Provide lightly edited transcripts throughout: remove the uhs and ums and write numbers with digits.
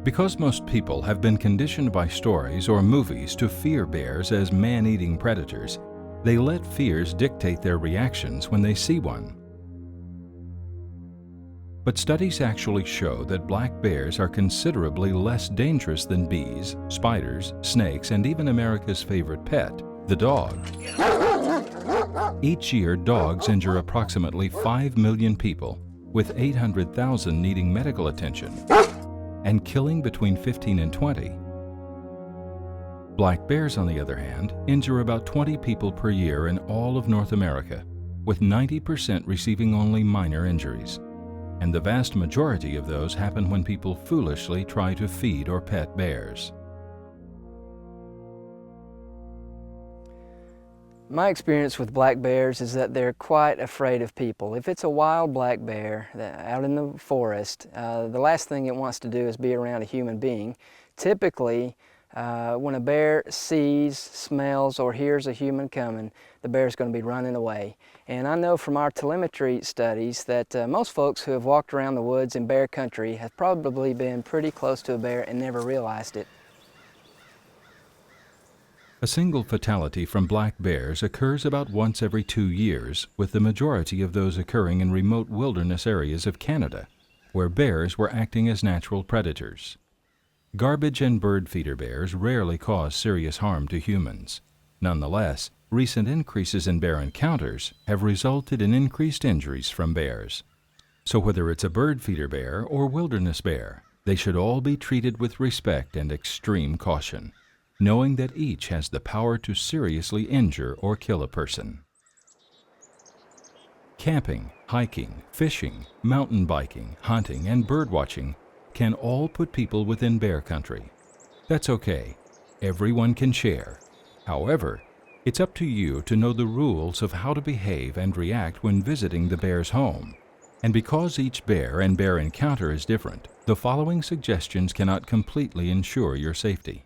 Because most people have been conditioned by stories or movies to fear bears as man-eating predators, they let fears dictate their reactions when they see one. But studies actually show that black bears are considerably less dangerous than bees, spiders, snakes, and even America's favorite pet, the dog. Each year, dogs injure approximately 5 million people, with 800,000 needing medical attention, and killing between 15 and 20. Black bears, on the other hand, injure about 20 people per year in all of North America, with 90% receiving only minor injuries. And the vast majority of those happen when people foolishly try to feed or pet bears. My experience with black bears is that they're quite afraid of people. If it's a wild black bear out in the forest, the last thing it wants to do is be around a human being. Typically, when a bear sees, smells, or hears a human coming, the bear's going to be running away. And I know from our telemetry studies that most folks who have walked around the woods in bear country have probably been pretty close to a bear and never realized it. A single fatality from black bears occurs about once every 2 years, with the majority of those occurring in remote wilderness areas of Canada, where bears were acting as natural predators. Garbage and bird feeder bears rarely cause serious harm to humans. Nonetheless, recent increases in bear encounters have resulted in increased injuries from bears. So whether it's a bird feeder bear or wilderness bear, they should all be treated with respect and extreme caution, knowing that each has the power to seriously injure or kill a person. Camping, hiking, fishing, mountain biking, hunting, and bird watching can all put people within bear country. That's okay. Everyone can share. However, it's up to you to know the rules of how to behave and react when visiting the bear's home. And because each bear and bear encounter is different, the following suggestions cannot completely ensure your safety.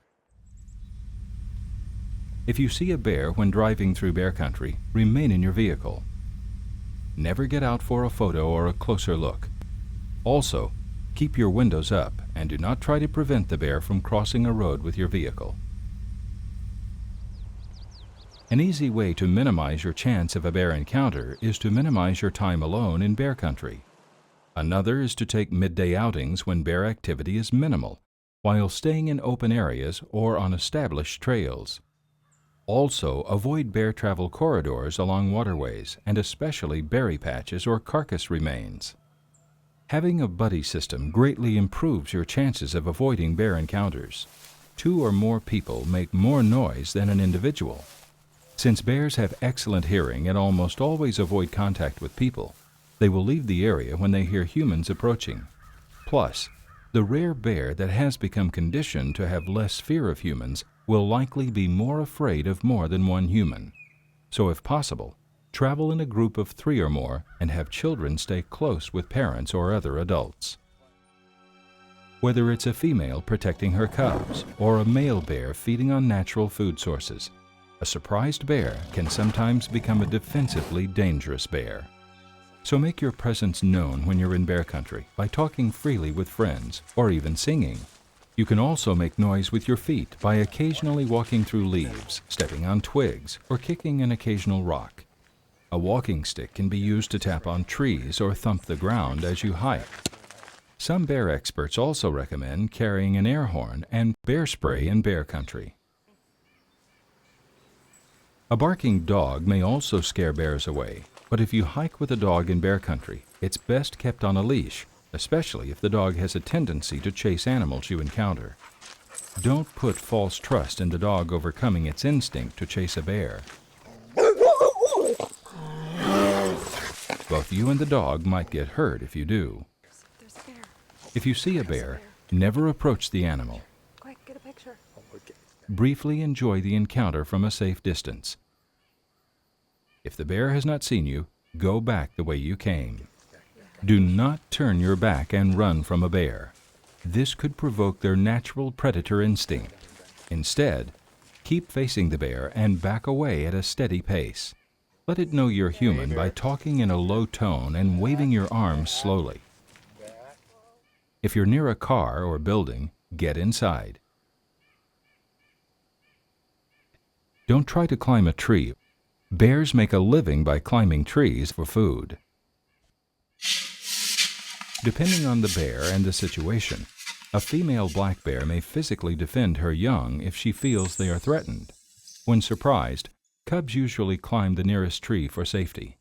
If you see a bear when driving through bear country, remain in your vehicle. Never get out for a photo or a closer look. Also, keep your windows up and do not try to prevent the bear from crossing a road with your vehicle. An easy way to minimize your chance of a bear encounter is to minimize your time alone in bear country. Another is to take midday outings when bear activity is minimal, while staying in open areas or on established trails. Also, avoid bear travel corridors along waterways and especially berry patches or carcass remains. Having a buddy system greatly improves your chances of avoiding bear encounters. 2 or more people make more noise than an individual. Since bears have excellent hearing and almost always avoid contact with people, they will leave the area when they hear humans approaching. Plus, the rare bear that has become conditioned to have less fear of humans will likely be more afraid of more than one human. So if possible, travel in a group of 3 or more and have children stay close with parents or other adults. Whether it's a female protecting her cubs or a male bear feeding on natural food sources, a surprised bear can sometimes become a defensively dangerous bear. So make your presence known when you're in bear country by talking freely with friends or even singing. You can also make noise with your feet by occasionally walking through leaves, stepping on twigs, or kicking an occasional rock. A walking stick can be used to tap on trees or thump the ground as you hike. Some bear experts also recommend carrying an air horn and bear spray in bear country. A barking dog may also scare bears away, but if you hike with a dog in bear country, it's best kept on a leash, especially if the dog has a tendency to chase animals you encounter. Don't put false trust in the dog overcoming its instinct to chase a bear. Both you and the dog might get hurt if you do. If you see a bear, never approach the animal. Quick, get a picture. Briefly enjoy the encounter from a safe distance. If the bear has not seen you, go back the way you came. Do not turn your back and run from a bear. This could provoke their natural predator instinct. Instead, keep facing the bear and back away at a steady pace. Let it know you're human by talking in a low tone and waving your arms slowly. If you're near a car or building, Get inside. Don't try to climb a tree. Bears make a living by climbing trees for food. Depending on the bear and the situation, a female black bear may physically defend her young if she feels they are threatened. When surprised, cubs usually climb the nearest tree for safety.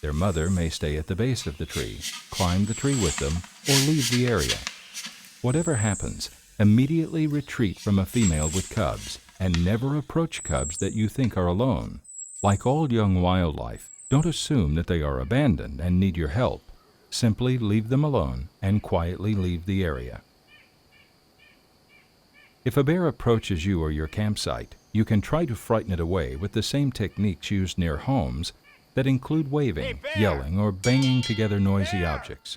Their mother may stay at the base of the tree, climb the tree with them, or leave the area. Whatever happens, immediately retreat from a female with cubs, and never approach cubs that you think are alone. Like all young wildlife, don't assume that they are abandoned and need your help. Simply leave them alone and quietly leave the area. If a bear approaches you or your campsite, you can try to frighten it away with the same techniques used near homes that include waving, yelling, or banging together noisy objects.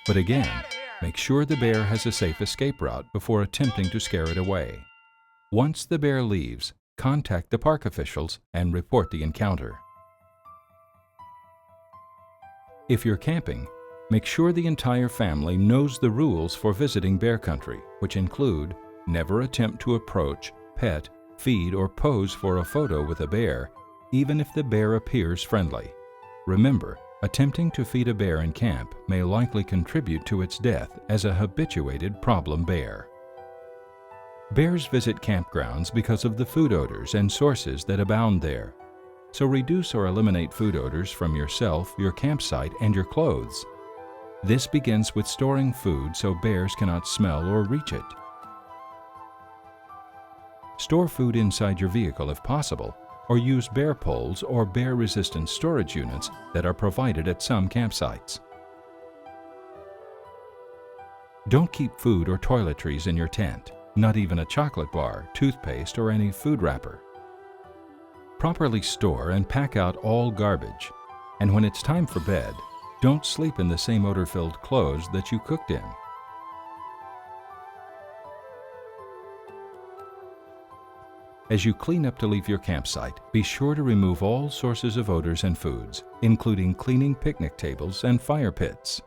But again, make sure the bear has a safe escape route before attempting to scare it away. Once the bear leaves, contact the park officials and report the encounter. If you're camping, make sure the entire family knows the rules for visiting bear country, which include never attempt to approach, pet, feed, or pose for a photo with a bear, even if the bear appears friendly. Remember, attempting to feed a bear in camp may likely contribute to its death as a habituated problem bear. Bears visit campgrounds because of the food odors and sources that abound there. So reduce or eliminate food odors from yourself, your campsite, and your clothes. This begins with storing food so bears cannot smell or reach it. Store food inside your vehicle if possible, or use bear poles or bear-resistant storage units that are provided at some campsites. Don't keep food or toiletries in your tent, not even a chocolate bar, toothpaste, or any food wrapper. Properly store and pack out all garbage, and when it's time for bed, don't sleep in the same odor-filled clothes that you cooked in. As you clean up to leave your campsite, be sure to remove all sources of odors and foods, including cleaning picnic tables and fire pits.